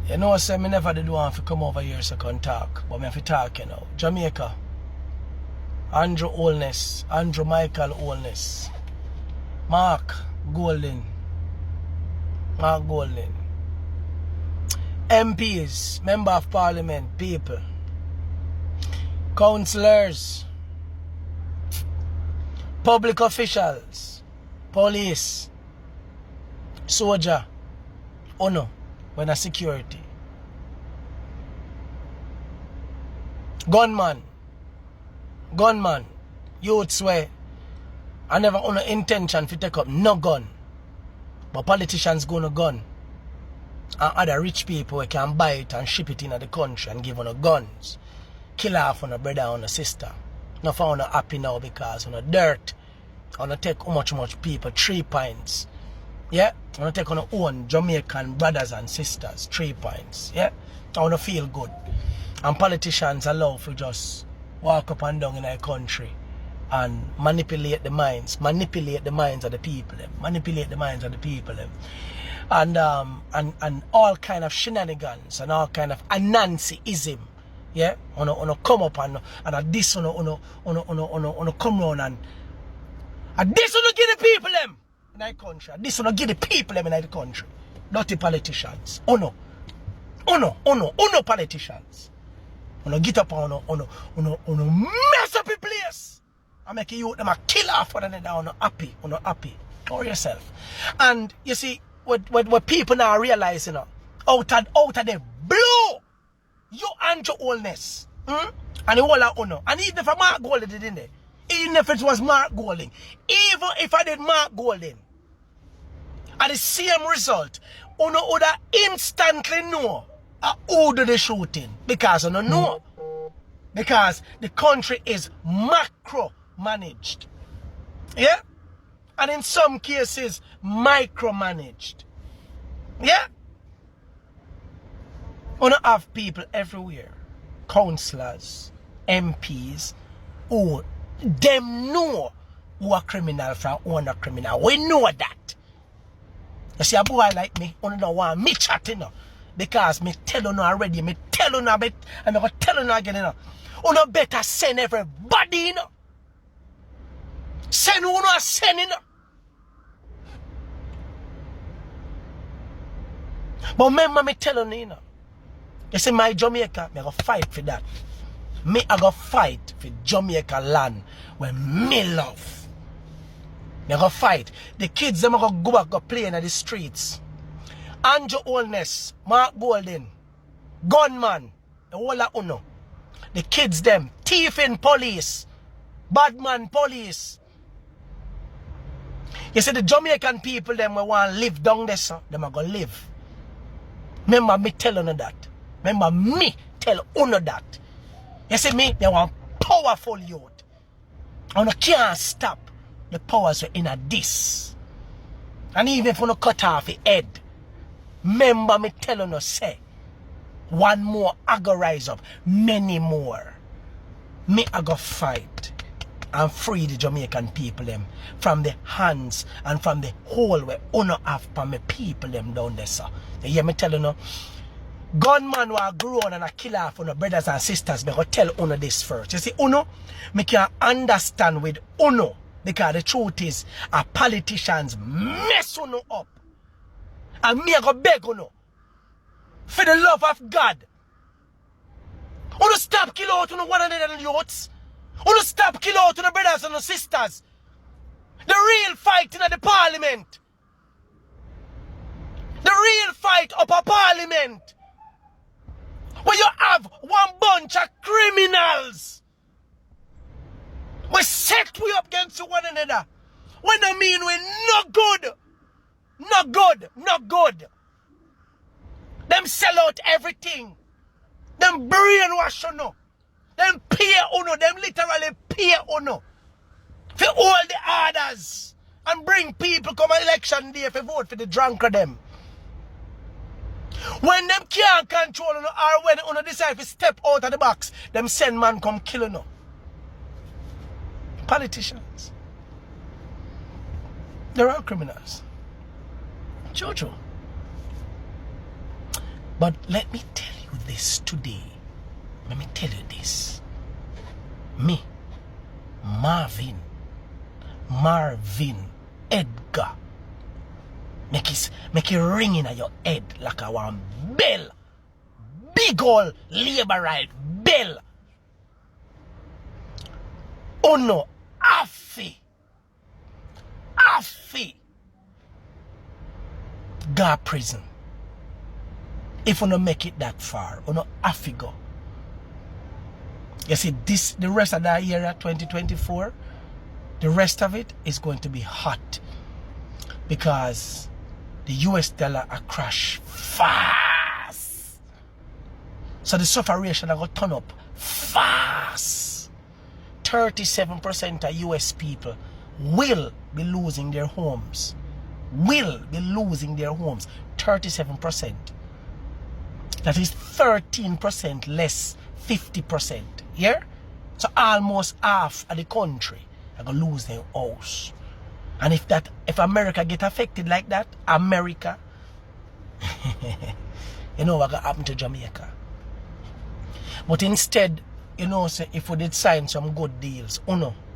You know, say me never did want to come over here so can talk, but me have to talk, you know. Jamaica. Andrew Holness. Andrew Michael Holness. Mark Golden. Mark Golden. MPs, Member of Parliament, people. Councillors. Public officials. Police. Soldier. Oh no. When a security. Gunman. Youths way. I never own no intention to take up no gun. But politicians go no gun. And other rich people we can buy it and ship it in the country and give on the guns. Kill off on a brother and a sister. Not for no happy now because on a dirt. I want to take how much people 3 pints. Yeah? I want to take on our own Jamaican brothers and sisters 3 pints. Yeah? I want to feel good. And politicians allow for just walk up and down in our country and manipulate the minds of the people. And all kind of shenanigans and all kind of Anansiism. Yeah? On come up and this on come round and this will give the people them in our country. This will give the people them in our country. Dirty politicians. No politicians. Get up on mess up the place. And make you them a kill off one another happy. For yourself. And you see, what people now realize, out of the blue, you and your Holness. And the whole of and even if Mark Golding did in there. Even if it was Mark Golding, even if I did Mark Golding, at the same result, would instantly know who did the shooting. Because I don't know. Because the country is macro managed. Yeah? And in some cases, micromanaged. Yeah? We don't have people everywhere. Councillors, MPs, who them know who are criminal from who are not criminal. We know that. You see, a boy like me, you don't want me chatting now. Because me tell you already, me tell you a bit, and I'm going to tell you again, you know, better send everybody, you know. Send who not send, you know. But remember me telling you, you see, my Jamaica, me go fight for that. Me I go fight for Jamaica land where me love. Me go fight. The kids them go back go play in the streets. Andrew Holness, Mark Golding, gunman, the whole of uno. The kids them, thieving police, badman police. You see the Jamaican people them we want to live down there, so them are going to live. Remember me tell you that. Remember me tell you that. You see me, they want powerful youth. And you can't stop the powers in a this. And even if you cut off the head, remember me telling you, say, one more I go rise up, many more. Me I go fight and free the Jamaican people them from the hands and from the hole where uno have for me people them down there, sir. You hear me telling you? Gunman who are grown and a kill off on brothers and sisters, me go tell uno this first. You see, uno, me can understand with uno because the truth is, our politicians mess uno up. And me I go beg uno, for the love of God, uno stop kill out uno one another youths. Uno stop kill out uno brothers and sisters. The real fight in the parliament. The real fight up a parliament. Where you have one bunch of criminals. We set we up against one another. When I mean we not good. Not good. Not good. Them sell out everything. Them brainwash uno. Them pay uno. Them literally pay uno. For all the orders. And bring people come election day to vote for the drunk of them. When them can't control you, or when you decide to step out of the box, them send man come kill you. Politicians. They're all criminals. Jojo. But let me tell you this today. Let me tell you this. Me, Marvin, Edgar, make it ring in your head like a one bell. Big old labor right bell. Oh no, Afi. Go prison. If you don't make it that far, you know, Afi go. You see, the rest of the year, 2024, the rest of it is going to be hot. Because the US dollar a crash fast. So the sufferation are going to turn up fast. 37% of US people will be losing their homes. 37%. That is 13% less 50%. Yeah? So almost half of the country are going to lose their house. And if America get affected like that, America, you know what going to happen to Jamaica. But instead, you know, say if we did sign some good deals,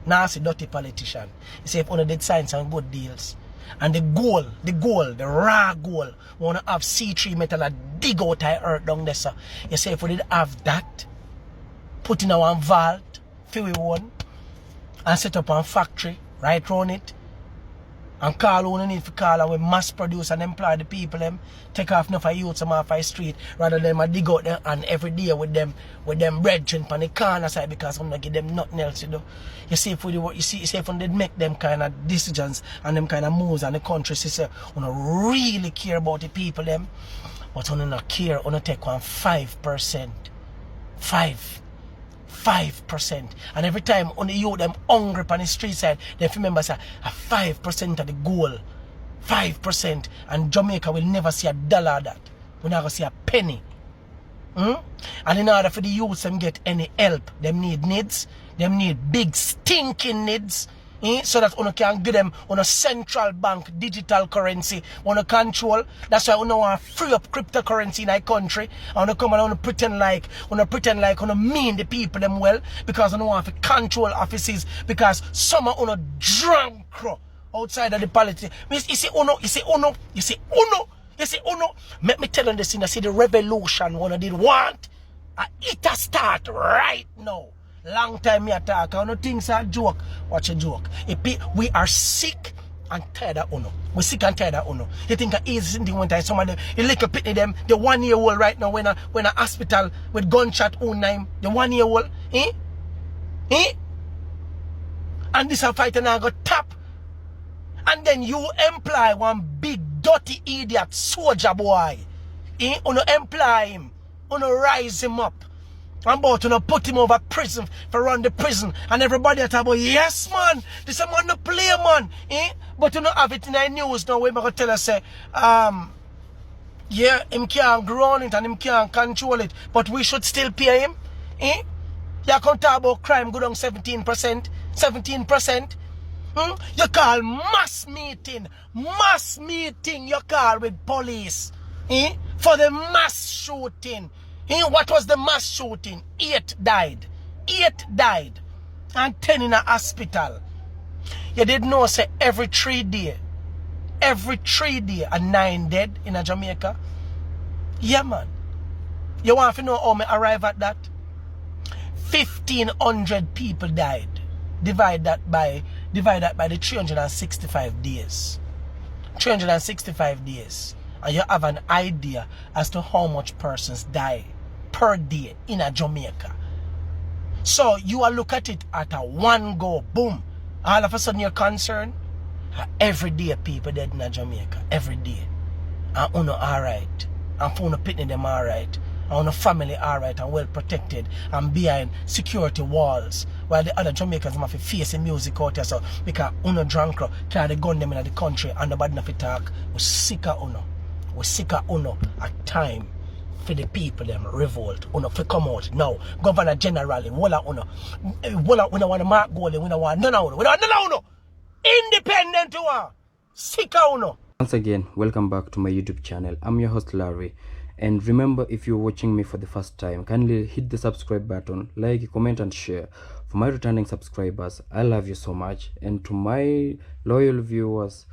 nasty dirty politician, you say if we did sign some good deals, and the raw goal, we want to have C3 metal and dig out the earth down there, so you say if we did have that, put in our vault, fill we one, and set up a factory right around it, and call who need to call, and we mass produce and employ the people them, take off enough of youths off the street, rather than dig out them and every day with them brethren on the corner side, because I'm not give them nothing else to do. You see if we did make them kind of decisions and them kind of moves and the country say we don't really care about the people them, but we don't care, we don't take on 5%. 5%. And every time on the youth them hungry on the street side, they remember say a 5% of the goal. 5%. And Jamaica will never see $1 of that. We're not going to see a penny. And in order for the youths them get any help, them need needs. Them need big stinking needs. So that you can give them on a central bank digital currency on a control. That's why you want to free up cryptocurrency in our country. And you come and pretend like you mean the people them well, because you want to control offices, because some are drunk outside of the politics. You see uno. Let me tell you this thing. I see the revolution one did want. It has start right now. Long time me attack. I don't think it's a joke. Watch a joke. We are sick and tired of Uno. We're sick and tired of Uno. You think it's easy thing one time somebody, a little pitney them, the 1 year old right now when a hospital with gunshot own name, the 1 year old, and this a fight and I got tap. And then you employ one big dirty idiot soldier boy. Uno employ him. Uno rise him up. I'm about to put him over prison for run the prison. And everybody at about, yes man, this a man no play man. But you don't have it in the news now where I'm going to tell us say, yeah, him can't grow on it and him can't control it. But we should still pay him. You can talk about crime go down 17%. 17%. You call mass meeting you call with police. For the mass shooting. What was the mass shooting? 8 died. 8 died. And 10 in a hospital. You didn't know, say, every 3 days, a 9 dead in a Jamaica? Yeah, man. You want to know how me arrive at that? 1,500 people died. Divide that by the 365 days. 365 days. And you have an idea as to how much persons die per day in a Jamaica. So you will look at it at a one go, boom. All of a sudden you're concerned. Every day people dead in a Jamaica. Every day. And uno alright. And for uno pitney them alright. And uno family alright and well protected and behind security walls. While the other Jamaicans have to face the music out there. So because uno drunk carry the gun them in the country and nobody have to talk. We're sick of uno. We're sick of uno at time for the people them revolt. Uno for come out now. Governor generally, wala uno. Wala uno want to mark goal, we don't want none of uno. We don't want none of uno. Independent one. Sick of uno. Once again, welcome back to my YouTube channel. I'm your host Larry, And remember, if you're watching me for the first time, kindly hit the subscribe button, like, comment and share. For my returning subscribers, I love you so much. And to my loyal viewers,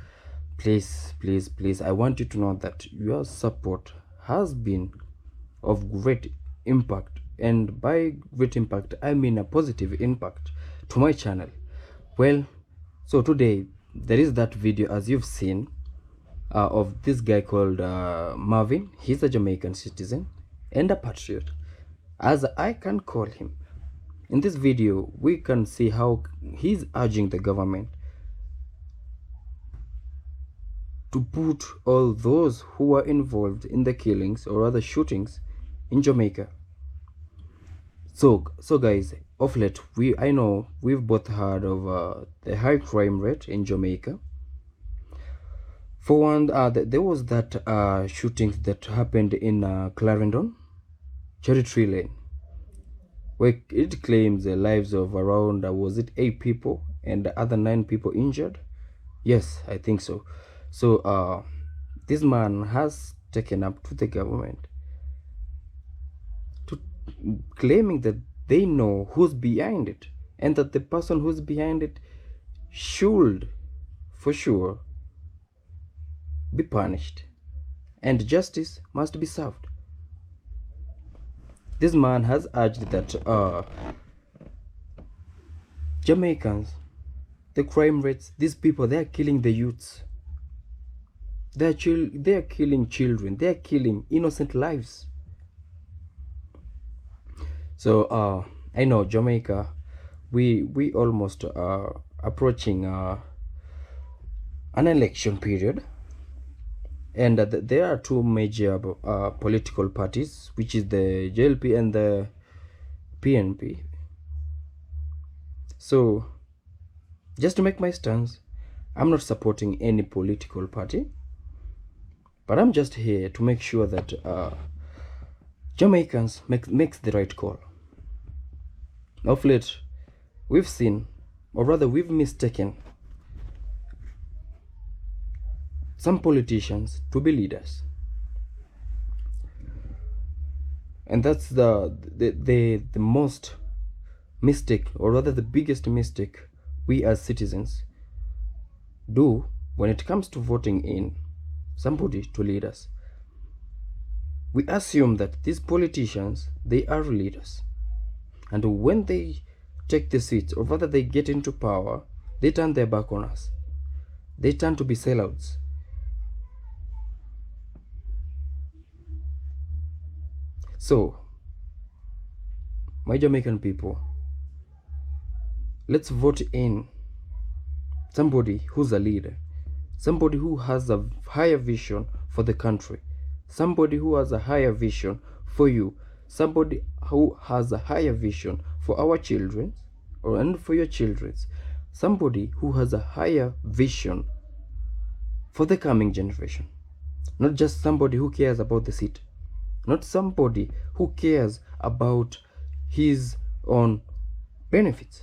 please, please, please, I want you to know that your support has been of great impact, and by great impact I mean a positive impact to my channel. Well, so today there is that video, as you've seen, of this guy called Marvin. He's a Jamaican citizen and a patriot, as I can call him. In this video we can see how he's urging the government to put all those who were involved in the killings or other shootings in Jamaica. So guys, of late, I know we've both heard of the high crime rate in Jamaica. For one, there was that shooting that happened in Clarendon, Cherry Tree Lane, where it claims the lives of around, was it 8 people and the other 9 people injured? Yes, I think so. So this man has taken up to the government to claiming that they know who's behind it, and that the person who's behind it should for sure be punished and justice must be served. This man has urged that Jamaicans, the crime rates, these people, they are killing the youths, they are killing children, they are killing innocent lives. So I know Jamaica, we almost approaching an election period, and there are 2 major political parties, which is the JLP and the PNP. So just to make my stance, I'm not supporting any political party, but I'm just here to make sure that Jamaicans makes the right call. Of late, we've seen, or rather we've mistaken, some politicians to be leaders, and that's the most mistake, or rather the biggest mistake we as citizens do when it comes to voting in somebody to lead us. We assume that these politicians, they are leaders, and when they take the seats, or rather they get into power, they turn their back on us. They turn to be sellouts. So, my Jamaican people, let's vote in somebody who's a leader, somebody who has a higher vision for the country, somebody who has a higher vision for you, somebody who has a higher vision for our children and for your children's, somebody who has a higher vision for the coming generation, not just somebody who cares about the seat, not somebody who cares about his own benefits.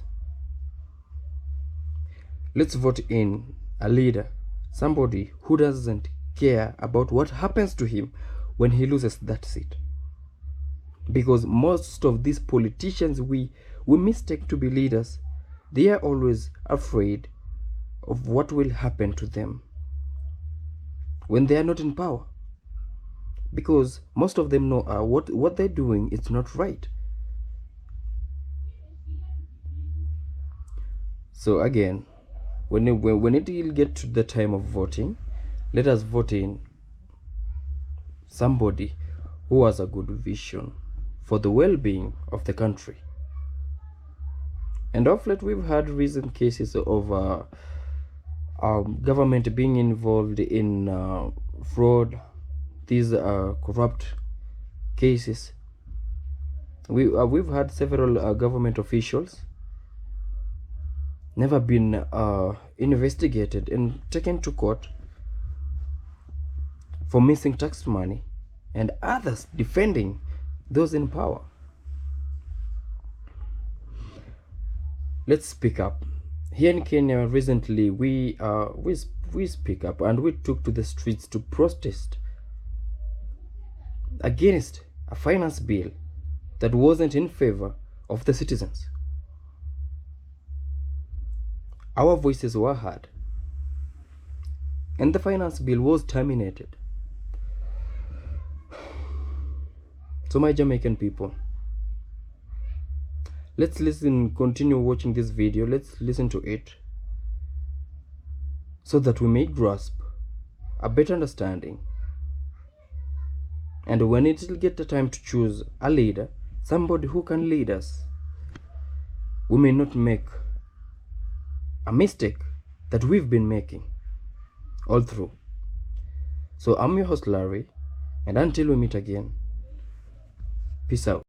Let's vote in a leader, somebody who doesn't care about what happens to him when he loses that seat. Because most of these politicians we mistake to be leaders, they are always afraid of what will happen to them when they are not in power, because most of them know what they're doing is not right. So again, when it will get to the time of voting, let us vote in somebody who has a good vision for the well-being of the country. And of late, we've had recent cases of government being involved in fraud, these corrupt cases. We've had several government officials never been investigated and taken to court for missing tax money, and others defending those in power. Let's speak up. Here in Kenya recently, we speak up and we took to the streets to protest against a finance bill that wasn't in favor of the citizens. Our voices were heard, and the finance bill was terminated. So my Jamaican people, let's continue watching this video, let's listen to it, so that we may grasp a better understanding. And when it will get the time to choose a leader, somebody who can lead us, we may not make a mistake that we've been making all through. So I'm your host Larry, and until we meet again, peace out.